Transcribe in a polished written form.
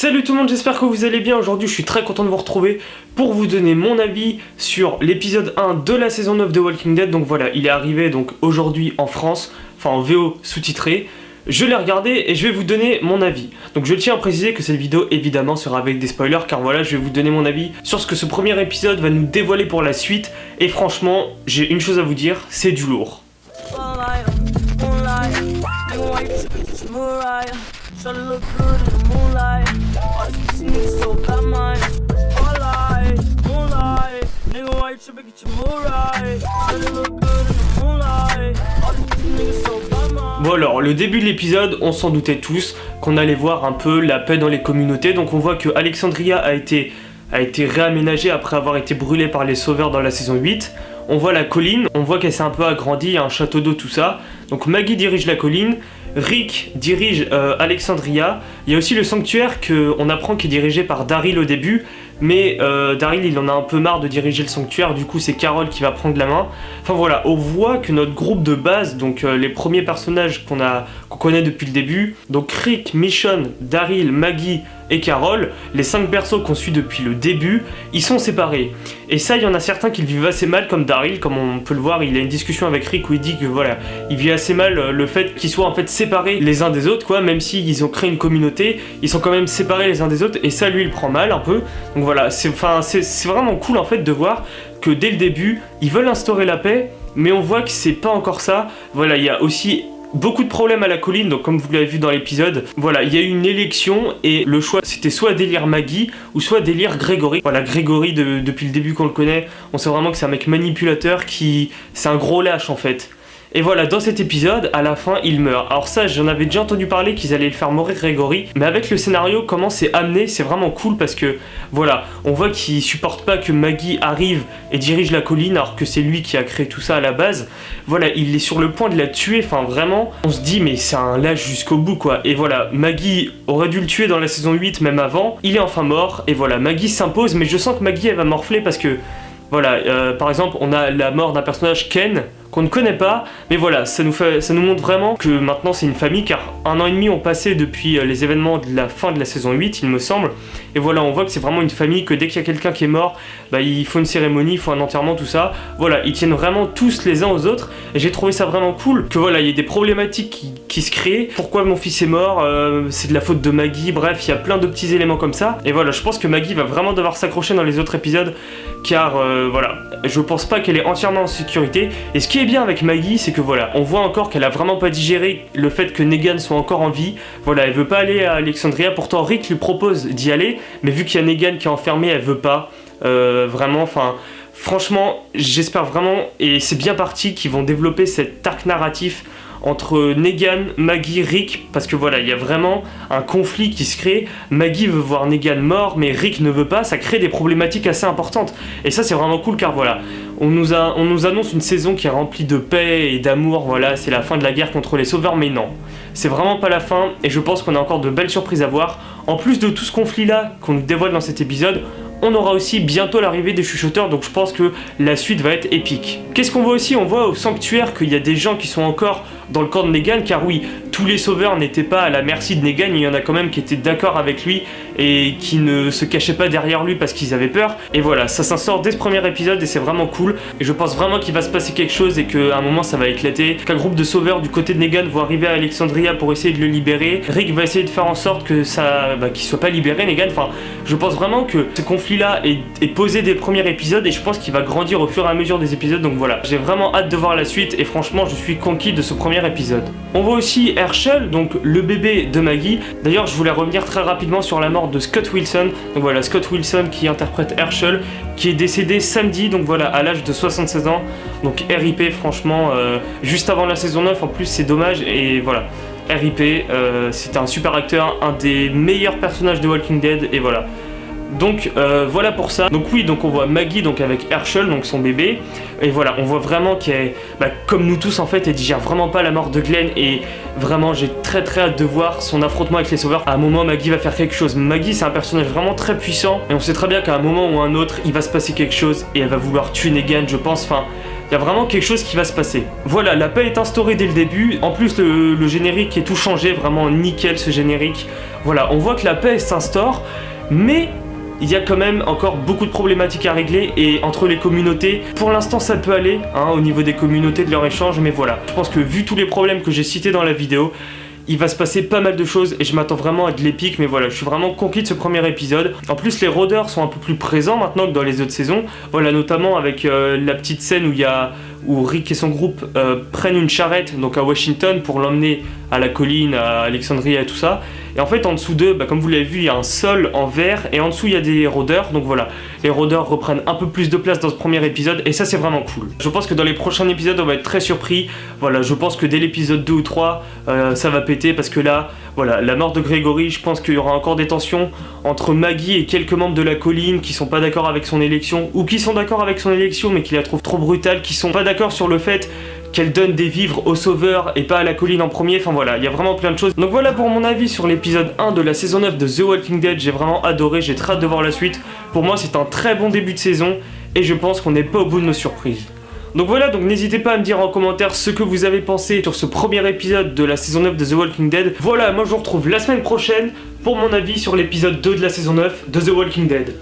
Salut tout le monde, j'espère que vous allez bien. Aujourd'hui je suis très content de vous retrouver pour vous donner mon avis sur l'épisode 1 de la saison 9 de Walking Dead. Donc voilà, il est arrivé donc aujourd'hui en France, enfin en VO sous-titré. Je l'ai regardé et je vais vous donner mon avis. Donc je tiens à préciser que cette vidéo évidemment sera avec des spoilers, car voilà, je vais vous donner mon avis sur ce que ce premier épisode va nous dévoiler pour la suite. Et franchement, j'ai une chose à vous dire, c'est du lourd. Bon alors, le début de l'épisode, on s'en doutait tous qu'on allait voir un peu la paix dans les communautés. Donc on voit que Alexandria a été réaménagée après avoir été brûlée par les sauveurs dans la saison 8. On voit la colline, on voit qu'elle s'est un peu agrandie, il y a un château d'eau, tout ça. Donc Maggie dirige la colline, Rick dirige Alexandria. Il y a aussi le sanctuaire qu'on apprend qui est dirigé par Daryl au début. Mais Daryl il en a un peu marre de diriger le sanctuaire, du coup c'est Carol qui va prendre la main. Enfin voilà, on voit que notre groupe de base, donc les premiers personnages qu'on connaît depuis le début, donc Rick, Michonne, Daryl, Maggie et Carol, les 5 persos qu'on suit depuis le début, ils sont séparés. Et ça, il y en a certains qui le vivent assez mal, comme Daryl, comme on peut le voir, il a une discussion avec Rick où il dit que voilà, il vit assez mal le fait qu'ils soient en fait séparés les uns des autres, quoi, même s'ils ont créé une communauté, ils sont quand même séparés les uns des autres, et ça lui il prend mal un peu. Donc voilà, c'est vraiment cool en fait de voir que dès le début, ils veulent instaurer la paix, mais on voit que c'est pas encore ça. Voilà, il y a aussi beaucoup de problèmes à la colline, donc comme vous l'avez vu dans l'épisode, voilà, il y a eu une élection et le choix c'était soit d'élire Maggie ou soit d'élire Gregory. Voilà, Gregory depuis le début qu'on le connaît, on sait vraiment que c'est un mec manipulateur c'est un gros lâche en fait. Et voilà, dans cet épisode, à la fin, il meurt. Alors ça, j'en avais déjà entendu parler qu'ils allaient le faire mourir Gregory, mais avec le scénario, comment c'est amené, c'est vraiment cool parce que, voilà, on voit qu'il supporte pas que Maggie arrive et dirige la colline, alors que c'est lui qui a créé tout ça à la base. Voilà, il est sur le point de la tuer, enfin vraiment, on se dit, mais c'est un lâche jusqu'au bout, quoi. Et voilà, Maggie aurait dû le tuer dans la saison 8, même avant, il est enfin mort, et voilà, Maggie s'impose, mais je sens que Maggie, elle va morfler parce que, voilà, par exemple, on a la mort d'un personnage, Ken, qu'on ne connaît pas, mais voilà, ça nous montre vraiment que maintenant c'est une famille, car 1 an et demi ont passé depuis les événements de la fin de la saison 8, il me semble, et voilà, on voit que c'est vraiment une famille, que dès qu'il y a quelqu'un qui est mort, bah, il faut une cérémonie, il faut un enterrement, tout ça, voilà, ils tiennent vraiment tous les uns aux autres, et j'ai trouvé ça vraiment cool, que voilà, il y ait des problématiques qui se créent, pourquoi mon fils est mort, c'est de la faute de Maggie, bref, il y a plein de petits éléments comme ça, et voilà, je pense que Maggie va vraiment devoir s'accrocher dans les autres épisodes, car voilà, je pense pas qu'elle est entièrement en sécurité, et ce qui est bien avec Maggie, c'est que voilà, on voit encore qu'elle a vraiment pas digéré le fait que Negan soit encore en vie. Voilà, elle veut pas aller à Alexandria, pourtant Rick lui propose d'y aller, mais vu qu'il y a Negan qui est enfermé, elle veut pas. Vraiment, enfin, franchement, j'espère vraiment, et c'est bien parti, qu'ils vont développer cet arc narratif entre Negan, Maggie, Rick, parce que voilà, il y a vraiment un conflit qui se crée. Maggie veut voir Negan mort, mais Rick ne veut pas, ça crée des problématiques assez importantes. Et ça, c'est vraiment cool, car voilà, on nous annonce une saison qui est remplie de paix et d'amour, voilà, c'est la fin de la guerre contre les sauveurs, mais non, c'est vraiment pas la fin, et je pense qu'on a encore de belles surprises à voir. En plus de tout ce conflit-là qu'on nous dévoile dans cet épisode, on aura aussi bientôt l'arrivée des chuchoteurs, donc je pense que la suite va être épique. Qu'est-ce qu'on voit aussi? On voit au sanctuaire qu'il y a des gens qui sont encore dans le camp de Negan, car oui, tous les sauveurs n'étaient pas à la merci de Negan, il y en a quand même qui étaient d'accord avec lui et qui ne se cachaient pas derrière lui parce qu'ils avaient peur. Et voilà, ça s'instaure dès ce premier épisode et c'est vraiment cool. Et je pense vraiment qu'il va se passer quelque chose et qu'à un moment ça va éclater, qu'un groupe de sauveurs du côté de Negan va arriver à Alexandria pour essayer de le libérer. Rick va essayer de faire en sorte que qu'il soit pas libéré, Negan. Enfin, je pense vraiment que ce conflit-là est posé dès le premier épisode et je pense qu'il va grandir au fur et à mesure des épisodes. Donc voilà, j'ai vraiment hâte de voir la suite et franchement, je suis conquis de ce premier épisode. On voit aussi Herschel, donc le bébé de Maggie. D'ailleurs, je voulais revenir très rapidement sur la mort de Scott Wilson. Donc voilà, Scott Wilson qui interprète Herschel, qui est décédé samedi, donc voilà, à l'âge de 76 ans. Donc RIP, franchement, juste avant la saison 9, en plus c'est dommage, et voilà. RIP, c'était un super acteur, un des meilleurs personnages de Walking Dead, et voilà. Donc voilà pour ça. Donc oui, donc on voit Maggie donc avec Herschel, donc son bébé, et voilà, on voit vraiment qu'elle, comme nous tous en fait, elle digère vraiment pas la mort de Glenn, et vraiment j'ai très hâte de voir son affrontement avec les sauveurs. À un moment, Maggie va faire quelque chose. Maggie, c'est un personnage vraiment très puissant, et on sait très bien qu'à un moment ou un autre, il va se passer quelque chose et elle va vouloir tuer Negan, je pense. Enfin, il y a vraiment quelque chose qui va se passer. Voilà, la paix est instaurée dès le début. En plus, le générique est tout changé, vraiment nickel ce générique. Voilà, on voit que la paix s'instaure, mais il y a quand même encore beaucoup de problématiques à régler et entre les communautés, pour l'instant ça peut aller au niveau des communautés, de leur échange, mais voilà. Je pense que vu tous les problèmes que j'ai cités dans la vidéo, il va se passer pas mal de choses et je m'attends vraiment à de l'épique, mais voilà, je suis vraiment conquis de ce premier épisode. En plus, les rôdeurs sont un peu plus présents maintenant que dans les autres saisons. Voilà, notamment avec la petite scène où Rick et son groupe prennent une charrette donc à Washington pour l'emmener à la colline, à Alexandria et tout ça. Et en fait, en dessous d'eux, comme vous l'avez vu, il y a un sol en verre et en dessous, il y a des rôdeurs. Donc voilà, les rôdeurs reprennent un peu plus de place dans ce premier épisode et ça, c'est vraiment cool. Je pense que dans les prochains épisodes, on va être très surpris. Voilà, je pense que dès l'épisode 2 ou 3, ça va péter parce que là, voilà, la mort de Grégory, je pense qu'il y aura encore des tensions entre Maggie et quelques membres de la colline qui sont pas d'accord avec son élection ou qui sont d'accord avec son élection mais qui la trouvent trop brutale, qui sont pas d'accord sur le fait qu'elle donne des vivres aux sauveurs et pas à la colline en premier. Enfin voilà, il y a vraiment plein de choses. Donc voilà pour mon avis sur l'épisode 1 de la saison 9 de The Walking Dead. J'ai vraiment adoré, j'ai très hâte de voir la suite. Pour moi, c'est un très bon début de saison et je pense qu'on n'est pas au bout de nos surprises. Donc voilà, donc n'hésitez pas à me dire en commentaire ce que vous avez pensé sur ce premier épisode de la saison 9 de The Walking Dead. Voilà, moi je vous retrouve la semaine prochaine pour mon avis sur l'épisode 2 de la saison 9 de The Walking Dead.